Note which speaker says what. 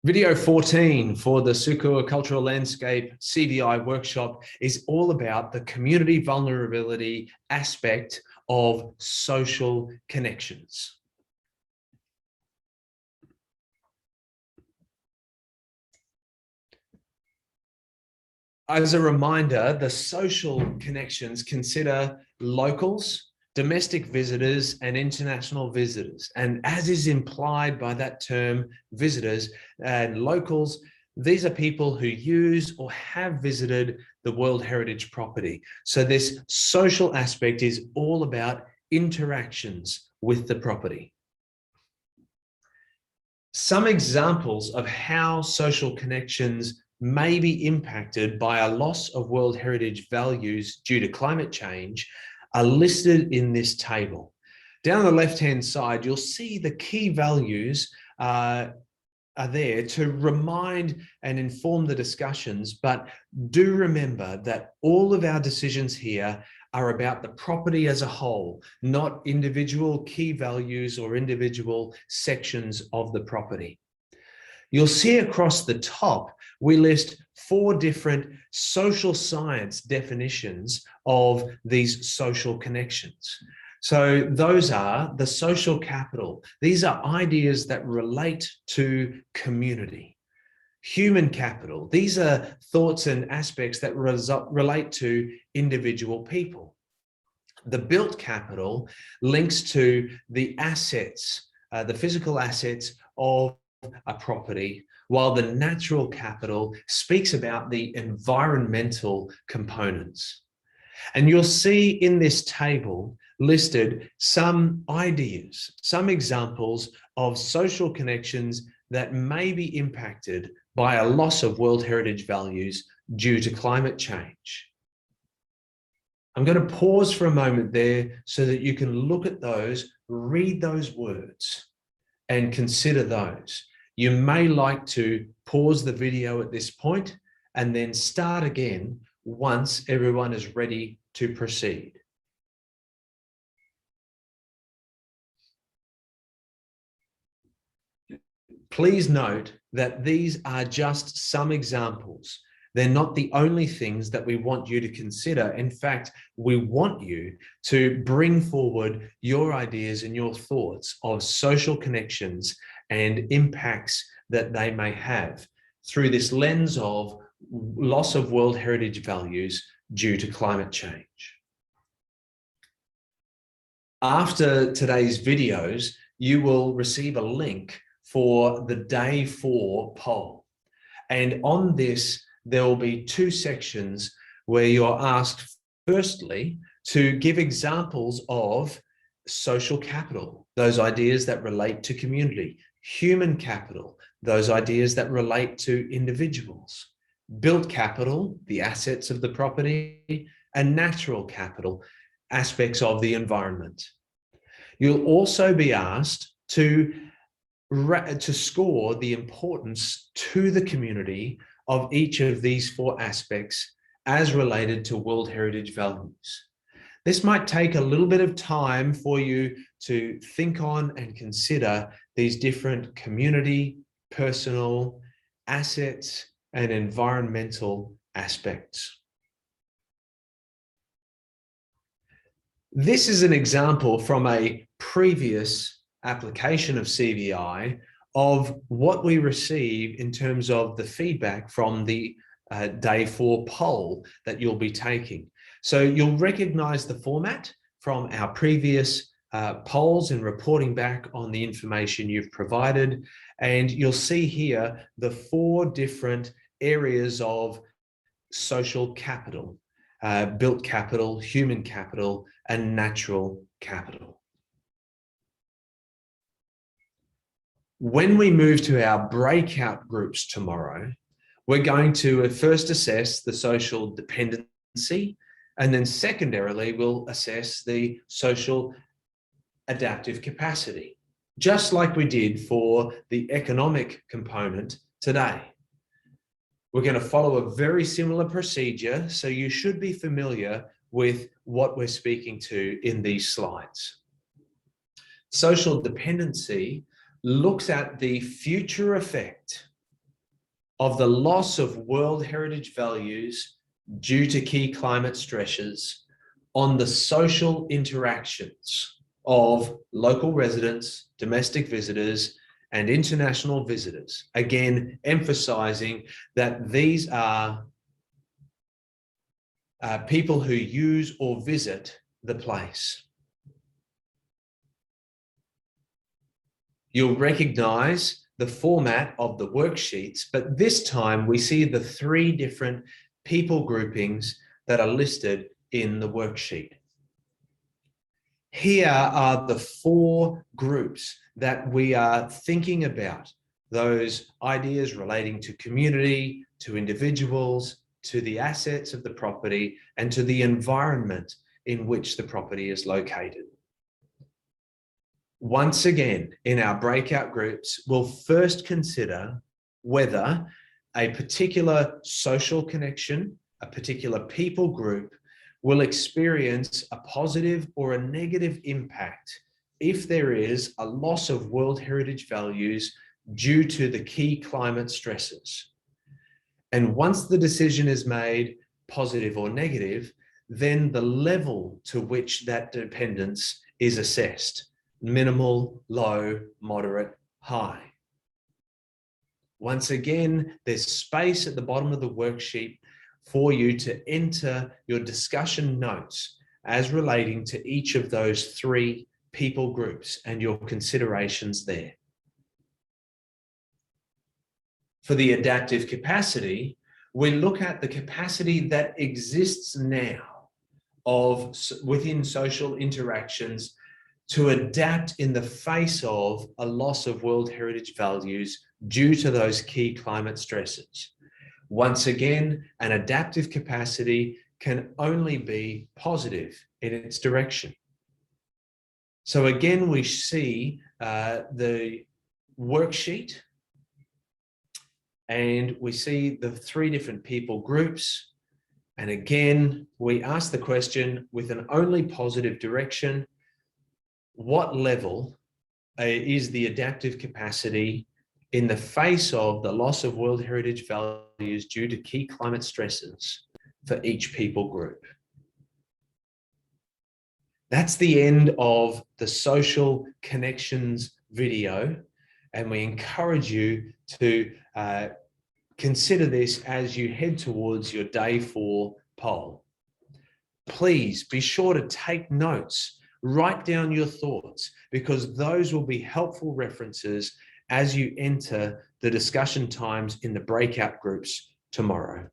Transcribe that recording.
Speaker 1: Video 14 for the Sukur Cultural Landscape CVI workshop is all about the community vulnerability aspect of social connections. As a reminder, the social connections consider locals, domestic visitors, and international visitors. And as is implied by that term, visitors and locals, these are people who use or have visited the World Heritage property. So this social aspect is all about interactions with the property. Some examples of how social connections may be impacted by a loss of World Heritage values due to climate change are listed in this table. Down the left-hand side, you'll see the key values are there to remind and inform the discussions, but do remember that all of our decisions here are about the property as a whole, not individual key values or individual sections of the property. You'll see across the top, we list 4 different social science definitions of these social connections. So those are the social capital. These are ideas that relate to community. Human capital. These are thoughts and aspects that relate to individual people. The built capital links to the assets, the physical assets of a property, while the natural capital speaks about the environmental components. And you'll see in this table listed some ideas, some examples of social connections that may be impacted by a loss of World Heritage values due to climate change. I'm going to pause for a moment there so that you can look at those, read those words, and consider those. You may like to pause the video at this point and then start again once everyone is ready to proceed. Please note that these are just some examples. They're not the only things that we want you to consider. In fact, we want you to bring forward your ideas and your thoughts of social connections and impacts that they may have through this lens of loss of World Heritage values due to climate change. After today's videos, you will receive a link for the Day 4 poll. And on this, there will be 2 sections where you're asked, firstly, to give examples of social capital, those ideas that relate to community, human capital, those ideas that relate to individuals, built capital, the assets of the property, and natural capital, aspects of the environment. You'll also be asked to score the importance to the community of each of these 4 aspects as related to World Heritage values. This might take a little bit of time for you to think on and consider these different community, personal, assets, and environmental aspects. This is an example from a previous application of CVI of what we receive in terms of the feedback from the Day 4 poll that you'll be taking. So you'll recognize the format from our previous polls and reporting back on the information you've provided. And you'll see here the 4 different areas of social capital, built capital, human capital, and natural capital. When we move to our breakout groups tomorrow, we're going to first assess the social dependency, and then secondarily, we'll assess the social adaptive capacity, just like we did for the economic component today. We're going to follow a very similar procedure, so you should be familiar with what we're speaking to in these slides. Social dependency looks at the future effect of the loss of World Heritage values due to key climate stresses on the social interactions of local residents, domestic visitors, and international visitors. Again, emphasizing that these are people who use or visit the place. You'll recognize the format of the worksheets, but this time we see the 3 different people groupings that are listed in the worksheet. Here are the 4 groups that we are thinking about, those ideas relating to community, to individuals, to the assets of the property, and to the environment in which the property is located. Once again, in our breakout groups, we'll first consider whether a particular social connection, a particular people group, will experience a positive or a negative impact if there is a loss of World Heritage values due to the key climate stresses. And once the decision is made, positive or negative, then the level to which that dependence is assessed: minimal, low, moderate, high. Once again, there's space at the bottom of the worksheet for you to enter your discussion notes as relating to each of those 3 people groups and your considerations there. For the adaptive capacity, we look at the capacity that exists now within social interactions to adapt in the face of a loss of World Heritage values due to those key climate stresses. Once again, an adaptive capacity can only be positive in its direction. So again, we see the worksheet, and we see the 3 different people groups. And again, we ask the question with an only positive direction: what level is the adaptive capacity in the face of the loss of World Heritage values due to key climate stresses for each people group? That's the end of the social connections video, and we encourage you to consider this as you head towards your day 4 poll. Please be sure to take notes, write down your thoughts, because those will be helpful references as you enter the discussion times in the breakout groups tomorrow.